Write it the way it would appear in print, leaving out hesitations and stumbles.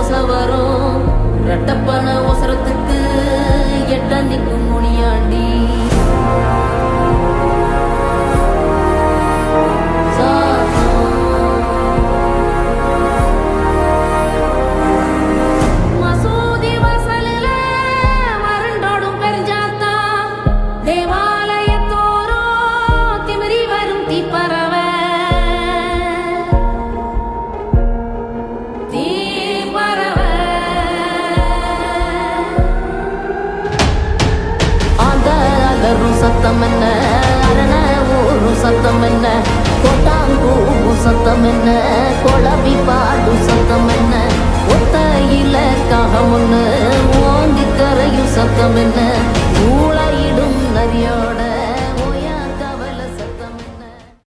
ஓசை வரும் ரெட்டப்பன ஒசரத்துக்கு எட்ட நிற்கும் முனியாண்டி சத்தம் என்ன அரண ஊரு சத்தம் என்ன கோட்டாங்கூ சத்தம் என்ன கொளவி பாடு சத்தம் என்ன ஒத்தையில காகம் ஒண்ணு ஓங்கி கரையும் சத்தம் என்ன